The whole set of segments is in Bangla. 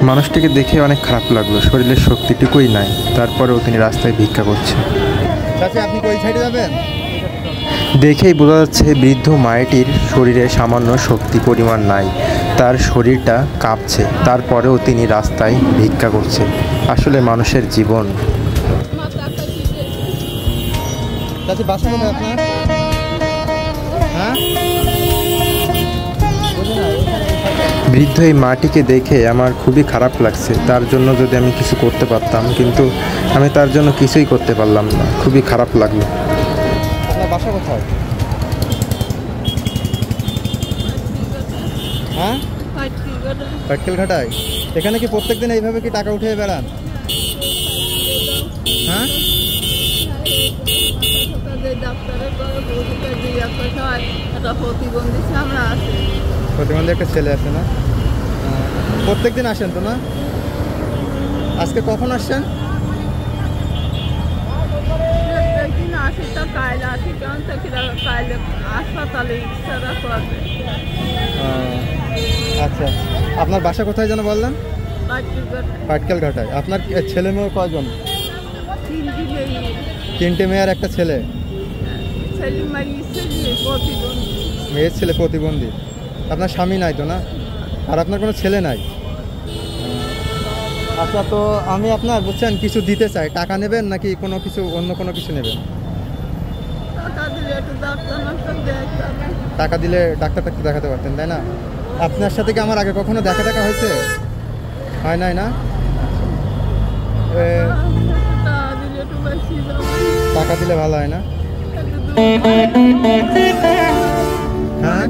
মানুষটিকে দেখে অনেক খারাপ লাগলো, শরীরের শক্তিটুকুই নাই, তারপরেও তিনি রাস্তায় ভিক্ষা করছেন। আপনি কোন সাইডে যাবেন? দেখেই বোঝা যাচ্ছে বৃদ্ধ মায়েটির শরীরে সামান্য শক্তি পরিমাণ নাই, তার শরীরটা কাঁপছে, তারপরেও তিনি রাস্তায় ভিক্ষা করছেন। আসলে মানুষের জীবন। বাসা কোথায় আপনার? হ্যাঁ, বৃদ্ধ এই মাটিকে দেখে আমার খুবই খারাপ লাগছে। তার জন্য যদি আমি কিছু করতে পারতাম, কিন্তু আমি তার জন্য কিছুই করতে পারলাম না, খুবই খারাপ লাগলো। আপনার বাসা কোথায়? হ্যাঁ, পাটকেল ঘাটায়। এখানে কি প্রত্যেকদিন এইভাবে কি টাকা উঠে বেড়ান? হ্যাঁ, প্রতিবন্ধী একটা ছেলে আছে না? প্রত্যেকদিন আসেন তো না? আজকে কখন আসছেন? আচ্ছা, আপনার বাসা কোথায় যেন বললেন? পাটকেল ঘাটায়। আপনার ছেলে মেয়ে কয়জন? 3টে মেয়ে আর একটা ছেলে। মেয়ের ছেলে প্রতিবন্ধী। আপনার স্বামী নাই তো না? আর আপনার কোনো ছেলে নাই? আচ্ছা, তো আমি আপনার বুঝছেন কিছু দিতে চাই, টাকা নেবেন নাকি কোনো কিছু অন্য কোনো কিছু নেবেন? টাকা দিলে ডাক্তারটা একটু দেখাতে পারতেন, তাই না? আপনার সাথে কি আমার আগে কখনো দেখা হয়েছে? হয় নাই না? টাকা দিলে ভালো হয় না? হ্যাঁ,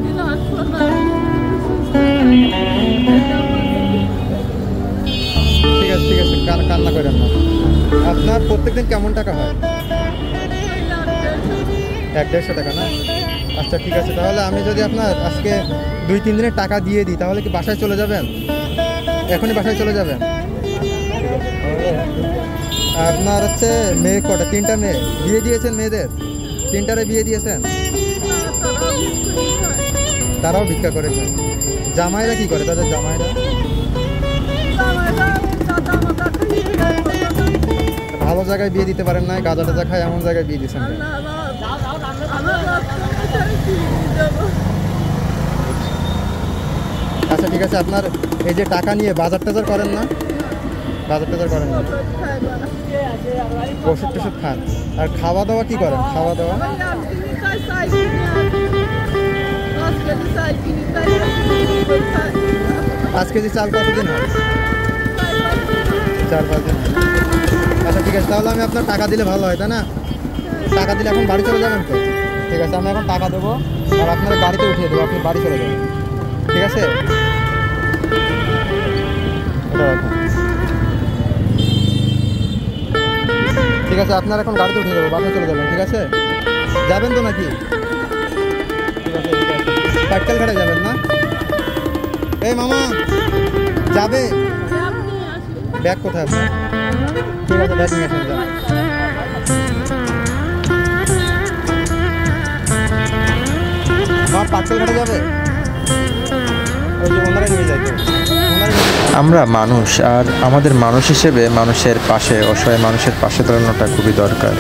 ঠিক আছে ঠিক আছে, কান্না করেন না। আপনার প্রত্যেকদিন কেমন টাকা হয়? 100-150 টাকা না? আচ্ছা ঠিক আছে, তাহলে আমি যদি আপনার আজকে 2-3 দিনের টাকা দিয়ে দিই, তাহলে কি বাসায় চলে যাবেন? এখনই বাসায় চলে যাবেন? আপনার হচ্ছে মেয়ে কটা? 3টা মেয়ে। বিয়ে দিয়েছেন মেয়েদের? 3টারে বিয়ে দিয়েছেন? তারাও ভিক্ষা করেছে। জামাইরা কি করে? তাদের জামাইরা ভালো জায়গায় বিয়ে দিতে পারেন না, গাঁজা টাজা খায় এমন জায়গায় বিয়ে দিচ্ছেন। আচ্ছা ঠিক আছে, আপনার এই যে টাকা নিয়ে বাজার টাজার করেন না? বাজার টাজার করেন না? ওষুধ টষুধ খান? আর খাওয়া দাওয়া কি করেন? খাওয়া দাওয়া 5 কেজি চাল কতদিন হয়? 4-5 দিন। আচ্ছা ঠিক আছে, তাহলে আমি আপনার টাকা দিলে ভালো হয়, তাই না? টাকা দিলে এখন বাড়ি চলে যাবেন তো? ঠিক আছে, আমি এখন টাকা দেবো আর আপনার গাড়িতে উঠিয়ে দেবো, আপনি বাড়ি চলে যাবেন। ঠিক আছে, ঠিক আছে, আপনার এখন গাড়িতে উঠে দেবো, বাসায় চলে যাবেন। ঠিক আছে, যাবেন তো নাকি? ঠিক আছে ঠিক আছে, পাটকেল ঘাটে যাবেন না? এই মামা যাবে? ব্যাগ কোথায় আপনার? ঠিক আছে, ব্যাগ নিয়ে আসেন, যান। পাটকেল ঘাটে যাবে? ওই যে ওনারা নিয়ে যাইতো। আমরা মানুষ, আর আমাদের মানুষ হিসেবে মানুষের পাশে, অসহায় মানুষের পাশে দাঁড়ানোটা খুবই দরকার।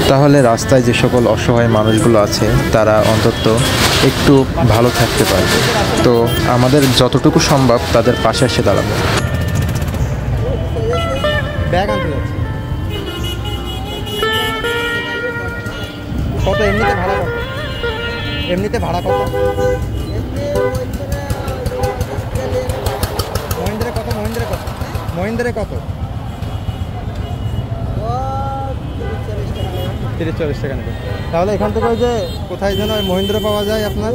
তাহলে রাস্তায় যে সকল অসহায় মানুষগুলো আছে তারা অন্তত একটু ভালো থাকতে পারবে। তো আমাদের যতটুকু সম্ভব তাদের পাশে এসে দাঁড়াবো। ব্যাগ আনতে যাচ্ছি। কত এমনিতে ভাড়া কত? এমনিতে ভাড়া কত? মহিন্দ্রে কত? মহিন্দ্রে কত? মহিন্দ্রে কত? 30-40 টাকা নেবে। তাহলে এখান থেকে ওই যে কোথায় যেন মহিন্দ্র পাওয়া যায় আপনার?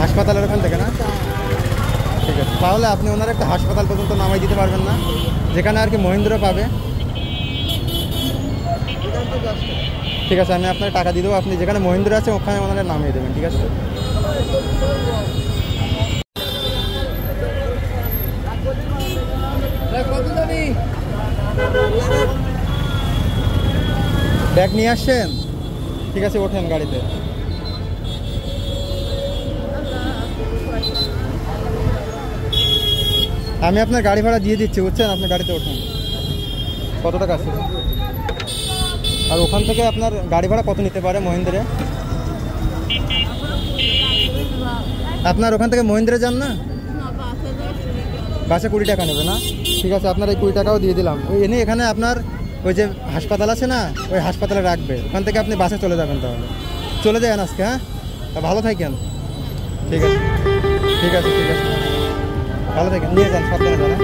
হাসপাতালের ওখান থেকে না? ঠিক আছে, তাহলে আপনি ওনার একটা হাসপাতাল পর্যন্ত নামাই দিতে পারবেন না, যেখানে আর কি মহিন্দ্র পাবে? ঠিক আছে, আমি আপনার টাকা দিয়ে দেবো, আপনি যেখানে মহিন্দ্র আছে ওখানে ওনারা নামিয়ে দেবেন। ঠিক আছে, ব্যাগ নিয়ে আসছেন? ঠিক আছে, ওঠেন গাড়িতে। আমি আপনার গাড়ি ভাড়া দিয়ে দিচ্ছি, বুঝছেন? আপনার গাড়িতে ওঠেন। কত টাকা আছে? আর ওখান থেকে আপনার গাড়ি ভাড়া কত নিতে পারে মহেন্দ্রে? আপনার ওখান থেকে মহেন্দ্রে যান না? বাসে 20 টাকা নেবে না? ঠিক আছে, আপনার এই 20 টাকাও দিয়ে দিলাম। ওই এনে এখানে আপনার ওই যে হাসপাতাল আছে না, ওই হাসপাতালে রাখবে। ওখান থেকে আপনি বাসে চলে যাবেন। তাহলে চলে যাবেন আজকে, হ্যাঁ? তা ভালো থাকেন। ঠিক আছে, ঠিক আছে, ঠিক আছে, ভালো থাকেন। নিয়ে যান, সাবধানে যান, হ্যাঁ?